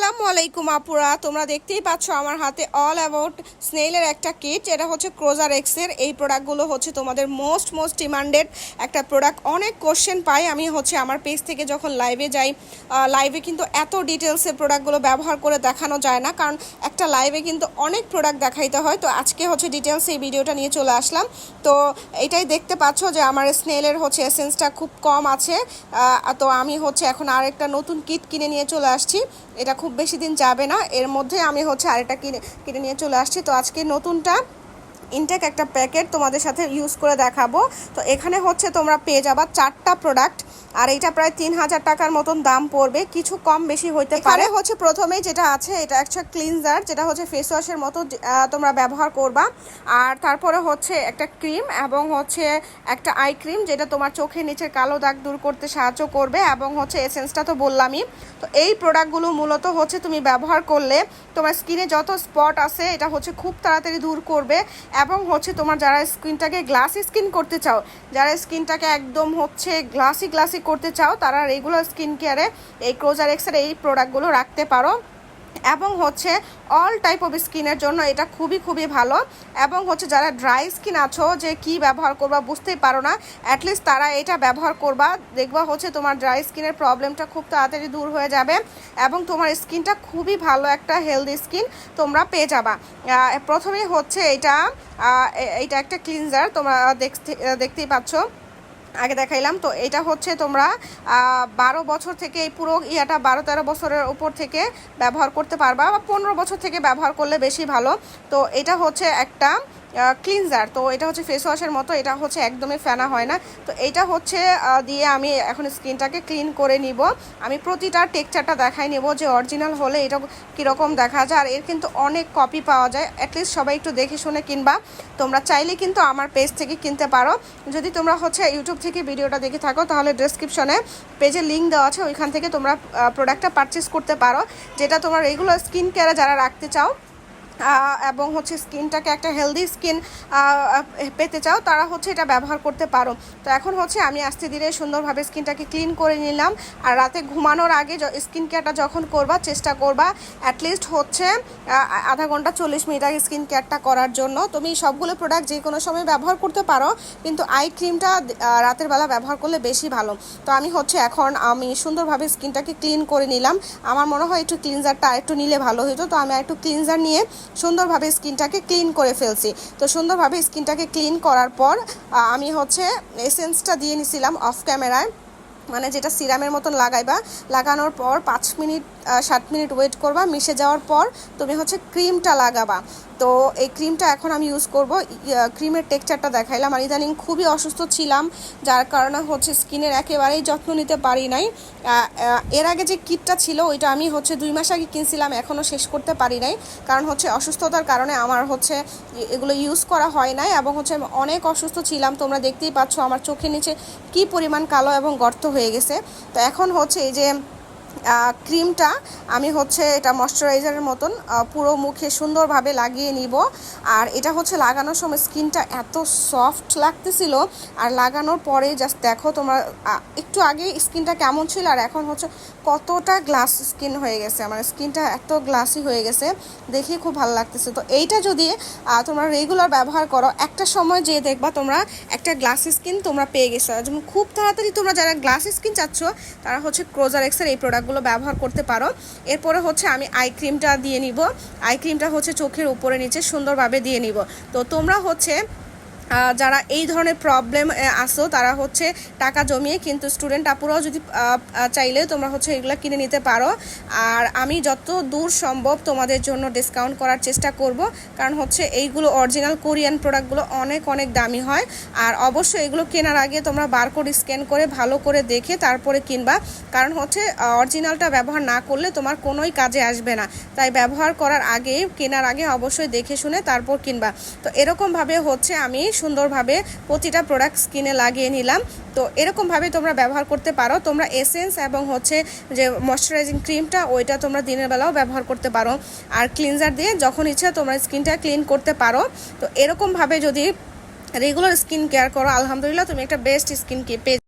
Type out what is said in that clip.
আসসালামু আলাইকুম আপুরা, তোমরা দেখতেই পাচ্ছ আমার হাতে অল অ্যাবাউট স্নেইলের একটা কিট। এটা হচ্ছে ক্রোজার এক্সের। এই প্রোডাক্টগুলো হচ্ছে তোমাদের মোস্ট ডিমান্ডেড একটা প্রোডাক্ট। অনেক কোশ্চেন পাই আমি হচ্ছে আমার পেজ থেকে যখন লাইভে যাই। লাইভে কিন্তু এত ডিটেলসে প্রোডাক্টগুলো ব্যবহার করে দেখানো যায় না, কারণ একটা লাইভে কিন্তু অনেক প্রোডাক্ট দেখাইতে হয়। তো আজকে হচ্ছে ডিটেলসে এই ভিডিওটা নিয়ে চলে আসলাম। তো এটাই দেখতে পাচ্ছ যে আমার স্নেইলের হচ্ছে এসেন্সটা খুব কম আছে। তো আমি হচ্ছে এখন আরেকটা নতুন কিট কিনে নিয়ে চলে আসছি। এটা খুব বেশি দিন যাবে না, এর মধ্যে আমি হচ্ছে আরেকটা কিনে নিয়ে চলে আসছি। তো আজকে নতুনটা ইনটেক একটা প্যাকেট তোমাদের সাথে ইউজ করে দেখাবো। তো এখানে হচ্ছে তোমরা পেয়ে যাবা 4টা প্রোডাক্ট, আর এটা প্রায় 3000 টাকার মতন দাম পড়বে, কিছু কম বেশি হইতে পারে। হচ্ছে প্রথমেই যেটা আছে এটা একটা ক্লিনজার, যেটা হচ্ছে ফেস ওয়াশের মতো তোমরা ব্যবহার করবা। আর তারপরে হচ্ছে একটা ক্রিম এবং হচ্ছে একটা আই ক্রিম, যেটা তোমার চোখের নিচের কালো দাগ দূর করতে সাহায্য করবে, এবং হচ্ছে এসেন্সটা তো বললামই। তো এই প্রোডাক্টগুলো মূলত হচ্ছে তুমি ব্যবহার করলে তোমার স্কিনে যত স্পট আছে এটা হচ্ছে খুব তাড়াতাড়ি দূর করবে, এবং হচ্ছে তোমার যারা স্কিনটাকে গ্লাসি স্কিন করতে চাও, যারা স্কিনটাকে একদম হচ্ছে গ্লাসি করতে চাও, তারা রেগুলার স্কিন কেয়ারে এই ক্রোজার এক্সের এই প্রোডাক্টগুলো রাখতে পারো। এবং হচ্ছে অল টাইপ অফ স্কিনের জন্য এটা খুবই ভালো। এবং হচ্ছে যারা ড্রাই স্কিন আছো, যে কি ব্যবহার করবা বুঝতেই পারো না, অ্যাটলিস্ট তারা এটা ব্যবহার করবা, দেখবা হচ্ছে তোমার ড্রাই স্কিনের প্রবলেমটা খুব তাড়াতাড়ি দূর হয়ে যাবে, এবং তোমার স্কিনটা খুবই ভালো একটা হেলদি স্কিন তোমরা পেয়ে যাবা। প্রথমেই হচ্ছে এটা একটা ক্লিনজার, তোমরা দেখতেই পাচ্ছ, আগে দেখাইলাম। তো এটা হচ্ছে তোমরা 12 বছর থেকে, এই পুরো ইয়াটা 12-13 বছরের উপর থেকে ব্যবহার করতে পারবা, বা 15 বছর থেকে ব্যবহার করলে বেশি ভালো। তো এটা হচ্ছে একটা ক্লিনজার। তো এটা হচ্ছে ফেস ওয়াশের মতো, এটা হচ্ছে একদমই ফেনা হয় না। তো এটা হচ্ছে দিয়ে আমি এখন স্কিনটাকে ক্লিন করে নিব। আমি প্রতিটা টেক্সচারটা দেখাই নেব যে অরিজিনাল হলে এটা কীরকম দেখা যায়। আর এর কিন্তু অনেক কপি পাওয়া যায়, অ্যাটলিস্ট সবাই একটু দেখে শুনে কিনবা। তোমরা চাইলে কিন্তু আমার পেজ থেকে কিনতে পারো। যদি তোমরা হচ্ছে ইউটিউব থেকে ভিডিওটা দেখে থাকো, তাহলে ডেসক্রিপশনে পেজের লিঙ্ক দেওয়া আছে, ওইখান থেকে তোমরা প্রোডাক্টটা পারচেস করতে পারো, যেটা তোমরা রেগুলার স্কিন কেয়ারে যারা রাখতে চাও এবং হচ্ছে স্কিনটাকে একটা হেলদি স্কিন পেতে চাও, তারা হচ্ছে এটা ব্যবহার করতে পারো। তো এখন হচ্ছে আমি আস্তে ধীরে সুন্দরভাবে স্কিনটাকে ক্লিন করে নিলাম। আর রাতে ঘুমানোর আগে স্কিন কেয়ারটা যখন করবা, চেষ্টা করবা অ্যাটলিস্ট হচ্ছে আধা ঘন্টা 40 মিনিট আগে স্কিন কেয়ারটা করার জন্য। তুমি সবগুলো প্রোডাক্ট যে কোনো সময় ব্যবহার করতে পারো, কিন্তু আই ক্রিমটা রাতের বেলা ব্যবহার করলে বেশি ভালো। তো আমি হচ্ছে এখন আমি সুন্দরভাবে স্কিনটাকে ক্লিন করে নিলাম। আমার মনে হয় একটু ক্লিনজারটা আরেকটু নিলে ভালো হতো, তো আমি একটু ক্লিনজার নিয়ে সুন্দরভাবে স্কিনটাকে ক্লিন করে ফেলছি। তো সুন্দরভাবে স্কিনটাকে ক্লিন করার পর আমি হচ্ছে এসেন্সটা দিয়ে নিছিলাম অফ ক্যামেরায়, মানে যেটা সিরামের মতন লাগাইবা। লাগানোর পর 5-7 মিনিট ওয়েট করবা, মিশে যাওয়ার পর তুমি হচ্ছে ক্রিমটা লাগাবা। তো এই ক্রিমটা এখন আমি ইউজ করব। ক্রিমের টেক্সচারটা দেখাইলাম। আর ইদানিং খুবই অসুস্থ ছিলাম, যার কারণে হচ্ছে স্কিনের একেবারেই যত্ন নিতে পারি নাই। এর আগে যে কিটটা ছিল ওইটা আমি হচ্ছে 2 মাস আগে কিনছিলাম, এখনও শেষ করতে পারি নাই, কারণ হচ্ছে অসুস্থতার কারণে আমার হচ্ছে এগুলো ইউজ করা হয় নাই, এবং হচ্ছে অনেক অসুস্থ ছিলাম। তোমরা দেখতেই পাচ্ছ আমার চোখের নিচে কি পরিমাণ কালো এবং গর্ত হয়ে গেছে। তো এখন হচ্ছে এই যে ক্রিমটা আমি হচ্ছে এটা ময়শ্চারাইজারের মতন পুরো মুখে সুন্দরভাবে লাগিয়ে নিব। আর এটা হচ্ছে লাগানোর সময় স্কিনটা এত সফট লাগতেছিল, আর লাগানোর পরে জাস্ট দেখো তোমার একটু আগে স্কিনটা কেমন ছিল আর এখন হচ্ছে কতটা গ্লাস স্কিন হয়ে গেছে। আমার স্কিনটা এত গ্লাসি হয়ে গেছে, দেখে খুব ভালো লাগতেছে। তো এইটা যদি তোমরা রেগুলার ব্যবহার করো, একটা সময় যে দেখবা তোমরা একটা গ্লাসি স্কিন তোমরা পেয়ে গেছো। যেমন খুব তাড়াতাড়ি তোমরা যারা গ্লাসি স্কিন চাচ্ছ, তারা হচ্ছে ক্রোজার এক্সের এই প্রোডাক্টগুলো ব্যবহার করতে পারো। এরপরে হচ্ছে আমি আই ক্রিমটা দিয়ে নিব। আই ক্রিমটা হচ্ছে চোখের উপরে নিচে সুন্দরভাবে দিয়ে নিব। তো তোমরা হচ্ছে যারা এই ধরনের প্রবলেম আসো, তারা হচ্ছে টাকা জমিয়ে কিন্তু স্টুডেন্ট আপুরাও যদি চাইলে তোমরা হচ্ছে এগুলো কিনে নিতে পারো। আর আমি যত দূর সম্ভব তোমাদের জন্য ডিসকাউন্ট করার চেষ্টা করব, কারণ হচ্ছে এইগুলো অরিজিনাল কোরিয়ান প্রোডাক্টগুলো অনেক দামি হয়। আর অবশ্যই এগুলো কেনার আগে তোমরা বারকোড স্ক্যান করে ভালো করে দেখে তারপরে কিনবা, কারণ হচ্ছে অরিজিনালটা ব্যবহার না করলে তোমার কোনোই কাজে আসবে না। তাই ব্যবহার করার আগে, কেনার আগে অবশ্যই দেখে শুনে তারপর কিনবা। তো এরকমভাবে হচ্ছে আমি সুন্দরভাবে প্রতিটা প্রোডাক্ট স্কিনে লাগিয়ে নিলাম। তো এরকমভাবে তোমরা ব্যবহার করতে পারো। তোমরা এসেন্স এবং হচ্ছে যে ময়শ্চারাইজিং ক্রিমটা, ওইটা তোমরা দিনের বেলাও ব্যবহার করতে পারো। আর ক্লিনজার দিয়ে যখন ইচ্ছা তোমরা স্কিনটা ক্লিন করতে পারো। তো এরকমভাবে যদি রেগুলার স্কিন কেয়ার করো, আলহামদুলিল্লাহ তুমি একটা বেস্ট স্কিন পেয়ে